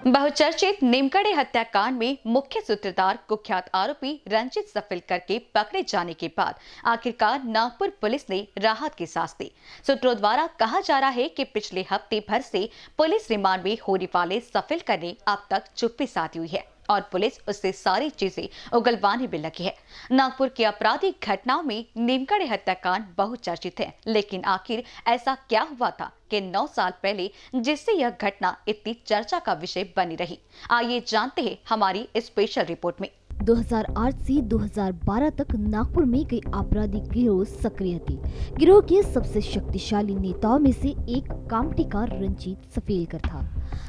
बहुचर्चित नीमकड़े हत्याकांड में मुख्य सूत्रधार कुख्यात आरोपी रंजीत सफिलकर के पकड़े जाने के बाद आखिरकार नागपुर पुलिस ने राहत की सांस ली। सूत्रों द्वारा कहा जा रहा है कि पिछले हफ्ते भर से पुलिस रिमांड में होने वाले सफिलकर ने अब तक चुप्पी साधी हुई है और पुलिस उससे सारी चीजें उगलवाने में लगी है। नागपुर की आपराधिक घटनाओं में नीमकड़े हत्याकांड बहुत चर्चित है, लेकिन आखिर ऐसा क्या हुआ था कि 9 साल पहले जिससे यह घटना इतनी चर्चा का विषय बनी रही। आइए जानते हैं हमारी इस स्पेशल रिपोर्ट में। 2008 से 2012 तक नागपुर में कई आपराधिक गिरोह सक्रिय थे। गिरोह के सबसे शक्तिशाली नेताओं में से एक कामठी का रंजीत सफेलकर था।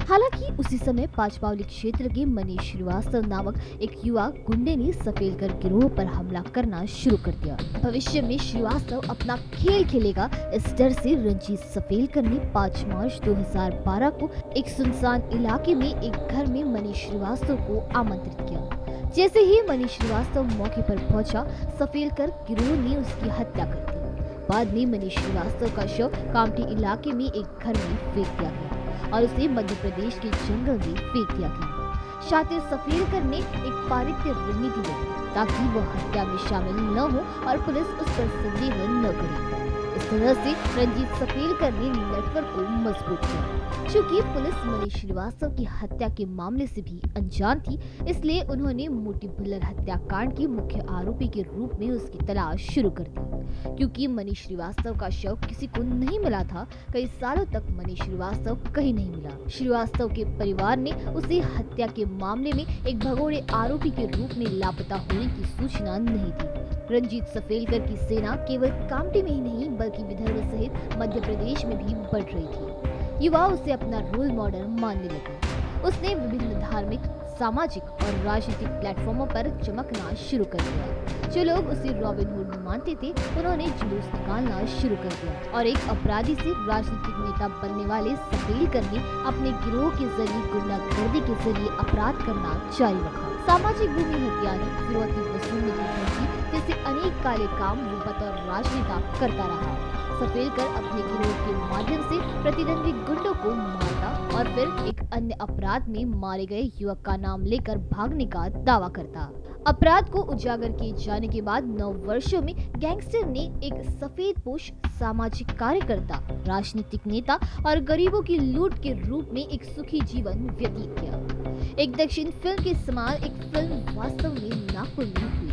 हालांकि उसी समय पांचपावली क्षेत्र के मनीष श्रीवास्तव नामक एक युवा गुंडे ने सफेलकर गिरोह पर हमला करना शुरू कर दिया। भविष्य में श्रीवास्तव अपना खेल खेलेगा, इस डर से रंजीत सफेलकर ने 5 मार्च 2012 को एक सुनसान इलाके में एक घर में मनीष श्रीवास्तव को आमंत्रित किया। जैसे ही मनीष श्रीवास्तव मौके पर पहुंचा, सफेलकर गिरोह ने उसकी हत्या कर दी। बाद में मनीष श्रीवास्तव का शव कामठी इलाके में एक घर में फेंक दिया गया और उसे मध्य प्रदेश के जंगल में फेंक दिया गया। शातिर सफेलकर ने एक पारित्य रणनीति बनाई ताकि वह हत्या में शामिल न हो और पुलिस उस पर संदेह न करे। इस तरह से रंजीत सफेलकर ने नेटवर्क को मजबूत किया। चूंकि पुलिस मनीष श्रीवास्तव की हत्या के मामले से भी अनजान थी, इसलिए उन्होंने मोती भुल्लर हत्याकांड के मुख्य आरोपी के रूप में उसकी तलाश शुरू कर दी। क्योंकि मनीष श्रीवास्तव का शव किसी को नहीं मिला था, कई सालों तक मनीष श्रीवास्तव कहीं नहीं मिला। श्रीवास्तव के परिवार ने उसे हत्या के मामले में एक भगोड़े आरोपी के रूप में लापता होने की सूचना नहीं दी। रंजीत सफेलकर की सेना केवल कामठी में ही नहीं बल्कि विदर्भ सहित मध्य प्रदेश में भी बढ़ रही थी। युवा उसे अपना रोल मॉडल मानने लगे। उसने विभिन्न धार्मिक, सामाजिक और राजनीतिक प्लेटफॉर्मों पर चमकना शुरू कर दिया। जो लोग उसे रॉबिन हुड मानते थे, उन्होंने जुलूस निकालना शुरू कर दिया और एक अपराधी से राजनीतिक नेता बनने वाले सफेलकर ने अपने गिरोह के जरिए गुंडागर्दी के जरिए अपराध करना जारी रखा। सामाजिक भूमि हत्याने, फिरौती वसूलने की धमकी जैसे अनेक काले काम वो बतौर राजनेता करता रहा। सफेलकर अपने गिरोह के माध्यम से प्रतिद्वंदी गुंडों को मारता और फिर एक अन्य अपराध में मारे गए युवक का नाम लेकर भागने का दावा करता। अपराध को उजागर किए जाने के बाद 9 वर्षों में गैंगस्टर ने एक सफेदपोश सामाजिक कार्यकर्ता, राजनीतिक नेता और गरीबों की लूट के रूप में एक सुखी जीवन व्यतीत किया। एक दक्षिण फिल्म के समान एक फिल्म वास्तव में नागपुर में हुई।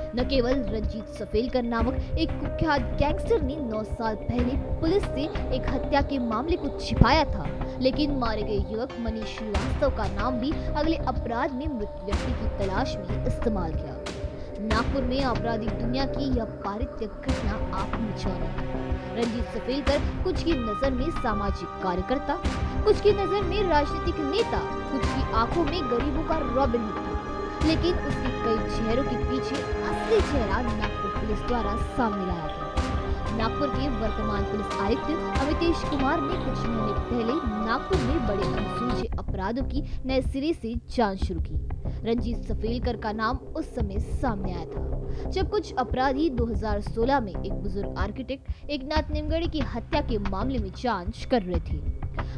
न केवल रंजीत सफेलकर नामक एक कुख्यात गैंगस्टर ने 9 साल पहले पुलिस से एक हत्या के मामले को छिपाया था, लेकिन मारे गए युवक मनीष श्रीवास्तव का नाम भी अगले अपराध में मृत व्यक्ति की तलाश में इस्तेमाल किया। नागपुर में आपराधिक दुनिया की यह पारित्य घटना आंख मिचौनी। रंजीत सफेलकर कुछ की नजर में सामाजिक कार्यकर्ता, कुछ की नजर में राजनीतिक नेता, कुछ की आंखों में गरीबों का रॉबिन हुड था, लेकिन उसके कई चेहरों के पीछे असली चेहरा नागपुर पुलिस द्वारा सामने लाया गया। नागपुर के वर्तमान पुलिस आयुक्त अमितेश कुमार ने कुछ महीने पहले नागपुर में बड़े अनसुलझे अपराधों की नए सिरे से जांच शुरू की। रंजीत सफेलकर का नाम उस समय सामने आया था जब कुछ अपराधी 2016 में एक बुजुर्ग आर्किटेक्ट एकनाथ निमगढ़े की हत्या के मामले में जांच कर रहे थे।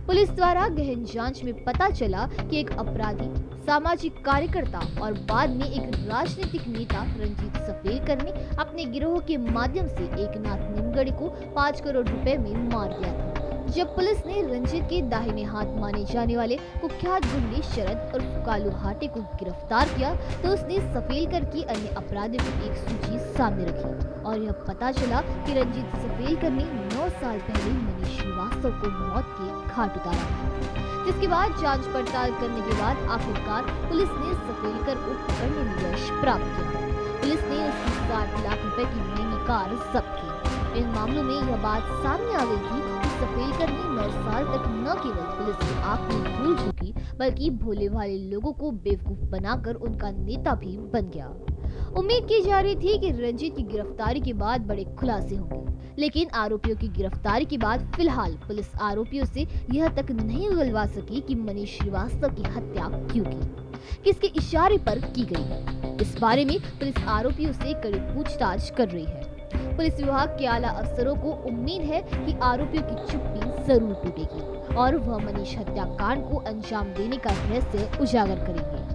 पुलिस द्वारा गहन जांच में पता चला कि एक अपराधी, सामाजिक कार्यकर्ता और बाद में एक राजनीतिक नेता रंजीत सफेलकर ने अपने गिरोह के माध्यम से एकनाथ निमगढ़े को 5 करोड़ रुपए में मार दिया था। जब पुलिस ने रंजीत के दाहिने हाथ माने जाने वाले कुख्यात गुंडे शरद और कालू हाटे को गिरफ्तार किया, तो उसने सफेलकर की अन्य अपराधियों की एक सूची सामने रखी और यह पता चला कि रंजीत सफेलकर ने 9 साल पहले मनीष श्रीवास्तव को मौत के घाट उतारा। जिसके बाद जांच पड़ताल करने के बाद आखिरकार पुलिस ने सफेलकर को पकड़ने में यश प्राप्त किया। पुलिस ने उसकी 60 लाख रुपए की महंगी कार जब्त की। इन मामलों में यह बात सामने आ गई थी कि सफेलकर ने 9 साल तक न केवल पुलिस की आंख में धूल झोंकी, बल्कि भोले भाले लोगों को बेवकूफ बनाकर उनका नेता भी बन गया। उम्मीद की जा रही थी कि रंजीत की गिरफ्तारी के बाद बड़े खुलासे होंगे, लेकिन आरोपियों की गिरफ्तारी के बाद फिलहाल पुलिस आरोपियों से यह तक नहीं उगलवा सकी कि मनीष श्रीवास्तव की हत्या क्यों की, किसके इशारे पर की गई। इस बारे में पुलिस आरोपियों से कड़ी पूछताछ कर रही है। पुलिस विभाग के आला अफसरों को उम्मीद है कि आरोपियों की चुप्पी जरूर टूटेगी और वह मनीष हत्याकांड को अंजाम देने का रहस्य उजागर करेंगे।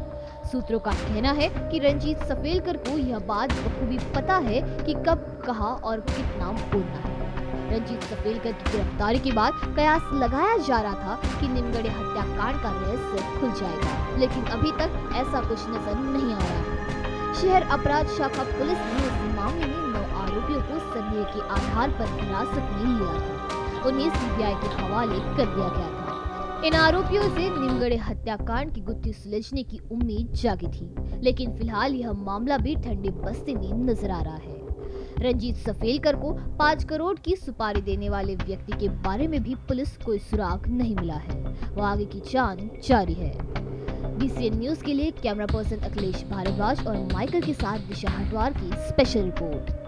सूत्रों का कहना है कि रंजीत सफेलकर को यह बात बखूबी पता है कि कब, कहां और कितना बोलना है। रंजीत सफेलकर की गिरफ्तारी के बाद कयास लगाया जा रहा था कि निमगढ़े हत्याकांड का रहस्य खुल जाएगा, लेकिन अभी तक ऐसा कुछ नजर नहीं आ रहा है। शहर अपराध शाखा पुलिस ने इस मामले में 9 आरोपियों को संदेह के आधार पर हिरासत में लिया था। उन्हें सीबीआई के हवाले कर दिया गया था। इन आरोपियों से निमगढ़े हत्याकांड की गुत्थी सुलझने की उम्मीद जागी थी, लेकिन फिलहाल यह मामला भी ठंडे बस्ते में नजर आ रहा है। रंजीत सफेलकर को 5 करोड़ की सुपारी देने वाले व्यक्ति के बारे में भी पुलिस कोई सुराग नहीं मिला है। वह आगे की जांच जारी है। BCN न्यूज के लिए कैमरा पर्सन अखिलेश भारद्वाज और माइकल के साथ दिशा हटवार की स्पेशल रिपोर्ट।